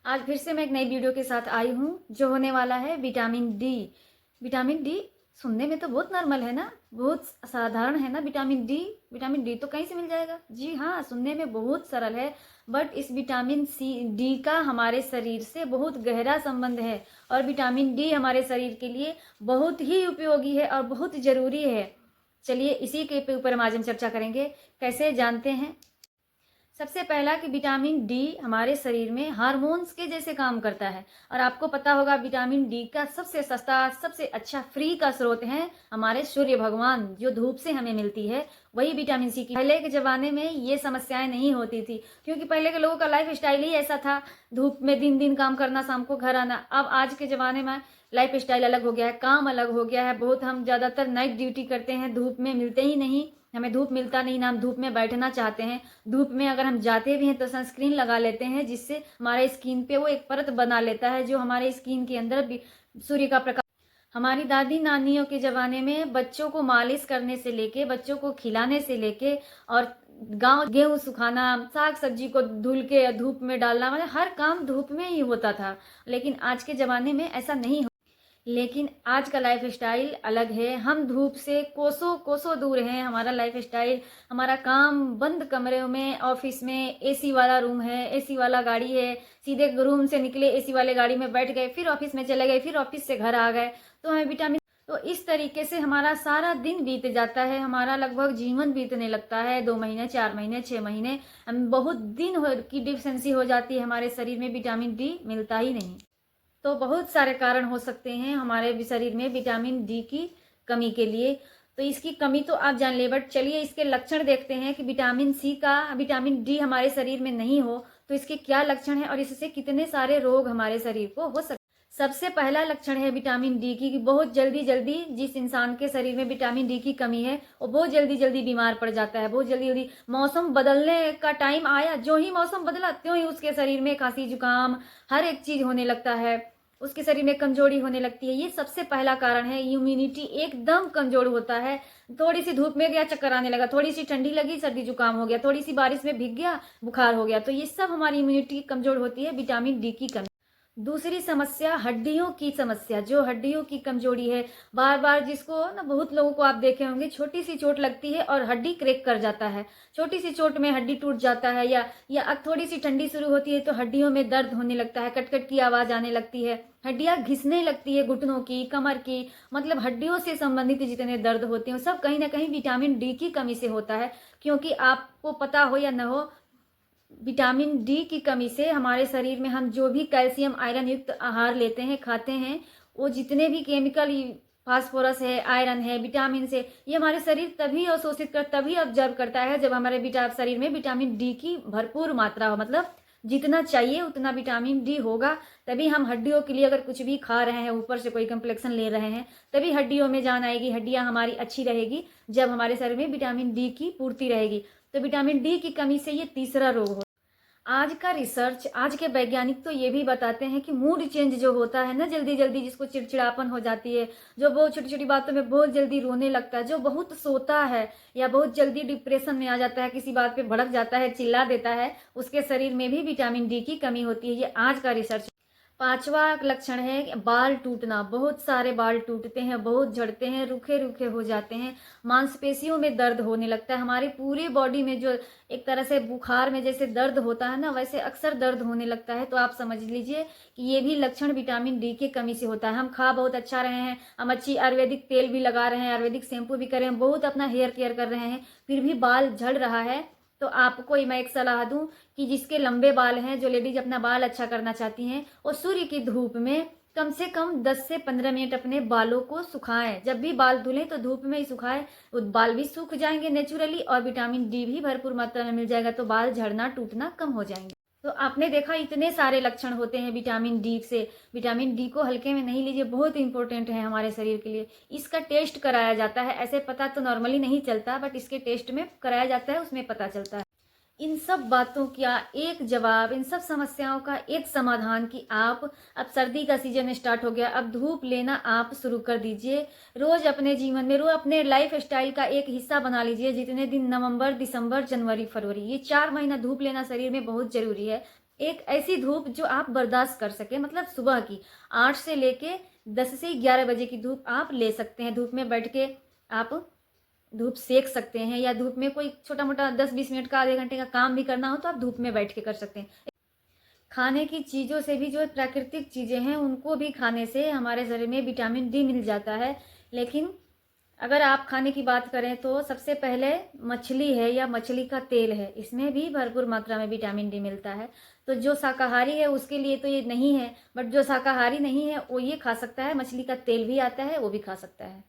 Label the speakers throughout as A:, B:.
A: आज फिर से मैं एक नई वीडियो के साथ आई हूँ जो होने वाला है विटामिन डी। विटामिन डी सुनने में तो बहुत नॉर्मल है ना, बहुत साधारण है ना। विटामिन डी तो कहीं से मिल जाएगा? जी हाँ, सुनने में बहुत सरल है, बट इस विटामिन सी डी का हमारे शरीर से बहुत गहरा संबंध है। और विटामिन डी हमारे शरीर के लिए बहुत ही उपयोगी है और बहुत ज़रूरी है। चलिए इसी के ऊपर हम आज हम चर्चा करेंगे। कैसे जानते हैं? सबसे पहला कि विटामिन डी हमारे शरीर में हार्मोन्स के जैसे काम करता है। और आपको पता होगा विटामिन डी का सबसे सस्ता, सबसे अच्छा फ्री का स्रोत है हमारे सूर्य भगवान, जो धूप से हमें मिलती है, वही विटामिन सी की। पहले के जमाने में ये समस्याएं नहीं होती थी, क्योंकि पहले के लोगों का लाइफ स्टाइल ही ऐसा था, धूप में दिन दिन काम करना, शाम को घर आना। अब आज के जमाने में लाइफ स्टाइल अलग हो गया है, काम अलग हो गया है बहुत। हम ज़्यादातर नाइट ड्यूटी करते हैं, धूप में मिलते ही नहीं, हमें धूप मिलता नहीं ना, हम धूप में बैठना चाहते हैं। धूप में अगर हम जाते भी हैं तो सनस्क्रीन लगा लेते हैं, जिससे हमारे स्किन पे वो एक परत बना लेता है जो हमारे स्किन के अंदर भी सूर्य का प्रकाश। हमारी दादी नानियों के ज़माने में बच्चों को मालिश करने से लेके, बच्चों को खिलाने से लेके, और गांव गेहूं सुखाना, साग सब्जी को धुल के धूप में डालना, मतलब हर काम धूप में ही होता था। लेकिन आज के ज़माने में ऐसा नहीं। लेकिन आज का लाइफ स्टाइल अलग है, हम धूप से कोसों कोसों दूर हैं। हमारा लाइफ स्टाइल, हमारा काम बंद कमरे में, ऑफिस में एसी वाला रूम है, एसी वाला गाड़ी है, सीधे रूम से निकले एसी वाले गाड़ी में बैठ गए, फिर ऑफिस में चले गए, फिर ऑफिस से घर आ गए, तो हमें विटामिन। तो इस तरीके से हमारा सारा दिन बीत जाता है, हमारा लगभग जीवन बीतने लगता है। 2 महीने, 4 महीने, 6 महीने, हम बहुत दिन की डिफिशेंसी हो जाती है, हमारे शरीर में विटामिन डी मिलता ही नहीं। तो बहुत सारे कारण हो सकते हैं हमारे शरीर में विटामिन डी की कमी के लिए। तो इसकी कमी तो आप जान ले, बट चलिए इसके लक्षण देखते हैं कि विटामिन डी हमारे शरीर में नहीं हो तो इसके क्या लक्षण है और इससे कितने सारे रोग हमारे शरीर को हो सकते। सबसे पहला लक्षण है विटामिन डी की, कि बहुत जल्दी जल्दी जिस इंसान के शरीर में विटामिन डी की कमी है वो बहुत जल्दी जल्दी बीमार पड़ जाता है। बहुत जल्दी जल्दी मौसम बदलने का टाइम आया, जो ही मौसम बदला त्यों ही उसके शरीर में खांसी जुकाम हर एक चीज होने लगता है, उसके शरीर में कमजोरी होने लगती है। ये सबसे पहला कारण है, इम्यूनिटी एकदम कमजोर होता है। थोड़ी सी धूप में गया चक्कर आने लगा, थोड़ी सी ठंडी लगी सर्दी जुकाम हो गया, थोड़ी सी बारिश में भीग गया बुखार हो गया। तो ये सब हमारी इम्यूनिटी कमजोर होती है विटामिन डी की कमी। दूसरी समस्या हड्डियों की समस्या, जो हड्डियों की कमजोरी है। बार बार जिसको ना, बहुत लोगों को आप देखे होंगे, छोटी सी चोट लगती है और हड्डी क्रैक कर जाता है, छोटी सी चोट में हड्डी टूट जाता है, या थोड़ी सी ठंडी शुरू होती है तो हड्डियों में दर्द होने लगता है, कटकट की आवाज आने लगती है, हड्डियां घिसने लगती है, घुटनों की, कमर की, मतलब हड्डियों से संबंधित जितने दर्द होते हैं सब कहीं ना कहीं विटामिन डी की कमी से होता है। क्योंकि आपको पता हो या न हो, विटामिन डी की कमी से हमारे शरीर में हम जो भी कैल्शियम आयरन युक्त आहार लेते हैं, खाते हैं, वो जितने भी केमिकल, फास्फोरस है, आयरन है, विटामिन से, ये हमारे शरीर तभी अवशोषित तभी ऑब्जर्व करता है जब हमारे शरीर में विटामिन डी की भरपूर मात्रा हो। मतलब जितना चाहिए उतना विटामिन डी होगा, तभी हम हड्डियों के लिए अगर कुछ भी खा रहे हैं, ऊपर से कोई कम्प्लेक्सन ले रहे हैं, तभी हड्डियों में जान आएगी, हड्डियां हमारी अच्छी रहेगी जब हमारे शरीर में विटामिन डी की पूर्ति रहेगी। तो विटामिन डी की कमी से ये तीसरा रोग हो। आज का रिसर्च, आज के वैज्ञानिक तो ये भी बताते हैं कि मूड चेंज जो होता है ना, जल्दी जल्दी जिसको चिड़चिड़ापन हो जाती है, जो बहुत छोटी छोटी बातों में बहुत जल्दी रोने लगता है, जो बहुत सोता है या बहुत जल्दी डिप्रेशन में आ जाता है, किसी बात पे भड़क जाता है, चिल्ला देता है, उसके शरीर में भी विटामिन डी की कमी होती है। ये आज का रिसर्च। पांचवा लक्षण है बाल टूटना। बहुत सारे बाल टूटते हैं, बहुत झड़ते हैं, रूखे रूखे हो जाते हैं, मांसपेशियों में दर्द होने लगता है, हमारे पूरे बॉडी में जो एक तरह से बुखार में जैसे दर्द होता है ना, वैसे अक्सर दर्द होने लगता है। तो आप समझ लीजिए कि ये भी लक्षण विटामिन डी की कमी से होता है। हम खा बहुत अच्छा रहे हैं, हम अच्छी आयुर्वेदिक तेल भी लगा रहे हैं, आयुर्वेदिक शैम्पू भी कर रहे हैं, बहुत अपना हेयर केयर कर रहे हैं, फिर भी बाल झड़ रहा है। तो आपको मैं एक सलाह दूं कि जिसके लंबे बाल हैं, जो लेडीज अपना बाल अच्छा करना चाहती हैं, और सूर्य की धूप में कम से कम 10 से 15 मिनट अपने बालों को सुखाएं। जब भी बाल धुलें तो धूप में ही सुखाएं, बाल भी सूख जाएंगे नेचुरली और विटामिन डी भी भरपूर मात्रा में मिल जाएगा, तो बाल झड़ना टूटना कम हो जाएंगे। तो आपने देखा इतने सारे लक्षण होते हैं विटामिन डी से। विटामिन डी को हल्के में नहीं लीजिए, बहुत इंपॉर्टेंट है हमारे शरीर के लिए। इसका टेस्ट कराया जाता है, ऐसे पता तो नॉर्मली नहीं चलता, बट इसके टेस्ट में कराया जाता है, उसमें पता चलता है। इन सब बातों का एक जवाब, इन सब समस्याओं का एक समाधान कि आप, अब सर्दी का सीजन स्टार्ट हो गया, अब धूप लेना आप शुरू कर दीजिए। रोज अपने जीवन में, रोज अपने लाइफ स्टाइल का एक हिस्सा बना लीजिए। जितने दिन, नवंबर, दिसंबर, जनवरी, फरवरी, ये 4 महीना धूप लेना शरीर में बहुत जरूरी है। एक ऐसी धूप जो आप बर्दाश्त कर सके, मतलब सुबह की 8 से लेके 10 से 11 बजे की धूप आप ले सकते हैं। धूप में बैठ के आप धूप सेक सकते हैं, या धूप में कोई छोटा मोटा 10-20 मिनट का, आधे घंटे का काम भी करना हो तो आप धूप में बैठ के कर सकते हैं। खाने की चीज़ों से भी जो प्राकृतिक चीज़ें हैं उनको भी खाने से हमारे शरीर में विटामिन डी मिल जाता है। लेकिन अगर आप खाने की बात करें तो सबसे पहले मछली है या मछली का तेल है, इसमें भी भरपूर मात्रा में विटामिन डी मिलता है। तो जो शाकाहारी है उसके लिए तो ये नहीं है, बट जो शाकाहारी नहीं है वो ये खा सकता है। मछली का तेल भी आता है, वो भी खा सकता है।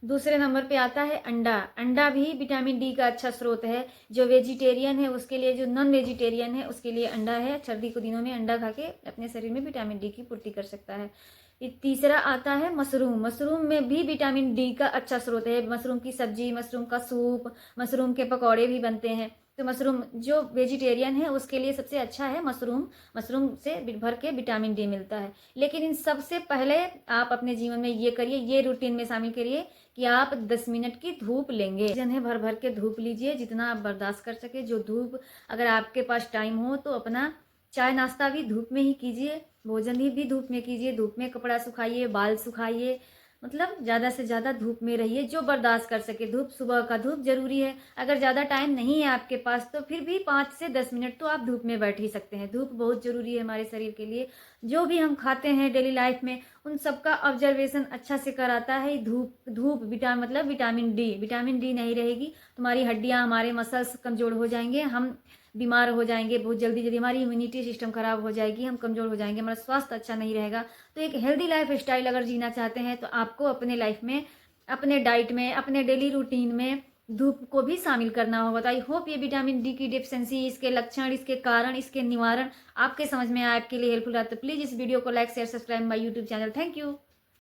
A: दूसरे नंबर पे आता है अंडा। अंडा भी विटामिन डी का अच्छा स्रोत है। जो वेजिटेरियन है उसके लिए, जो नॉन वेजिटेरियन है उसके लिए अंडा है। सर्दी के दिनों में अंडा खा के अपने शरीर में विटामिन डी की पूर्ति कर सकता है। तीसरा आता है मशरूम। मशरूम में भी विटामिन डी का अच्छा स्रोत है। मशरूम की सब्जी, मशरूम का सूप, मशरूम के पकौड़े भी बनते हैं। तो मशरूम जो वेजिटेरियन है उसके लिए सबसे अच्छा है मशरूम। मशरूम से भर के विटामिन डी मिलता है। लेकिन इन सबसे पहले आप अपने जीवन में ये करिए, ये रूटीन में शामिल करिए कि आप 10 मिनट की धूप लेंगे। जन भर भर के धूप लीजिए, जितना आप बर्दाश्त कर सके। जो धूप, अगर आपके पास टाइम हो तो अपना चाय नाश्ता भी धूप में ही कीजिए, भोजन भी धूप में कीजिए। धूप में कपड़ा सुखाइए, बाल सुखाइए, मतलब ज़्यादा से ज़्यादा धूप में रहिए, जो बर्दाश्त कर सके धूप। सुबह का धूप ज़रूरी है। अगर ज़्यादा टाइम नहीं है आपके पास तो फिर भी 5 से 10 मिनट तो आप धूप में बैठ ही सकते हैं। धूप बहुत ज़रूरी है हमारे शरीर के लिए। जो भी हम खाते हैं डेली लाइफ में उन सबका ऑब्जर्वेशन अच्छा से कराता है धूप मतलब विटामिन डी नहीं रहेगी, तुम्हारी हड्डियाँ, हमारे मसल्स कमज़ोर हो जाएंगे, हम बीमार हो जाएंगे बहुत जल्दी जल्दी, हमारी इम्यूनिटी सिस्टम खराब हो जाएगी, हम कमज़ोर हो जाएंगे, हमारा स्वास्थ्य अच्छा नहीं रहेगा। तो एक हेल्दी लाइफ स्टाइल अगर जीना चाहते हैं तो आपको अपने लाइफ में, अपने डाइट में, अपने डेली रूटीन में धूप को भी शामिल करना होगा। तो आई होप ये विटामिन डी की डिफिशिएंसी, इसके लक्षण, इसके कारण, इसके निवारण आपके समझ में आए, आपके लिए हेल्पफुल रहा। तो प्लीज़ इस वीडियो को like, share, subscribe my YouTube channel. Thank you.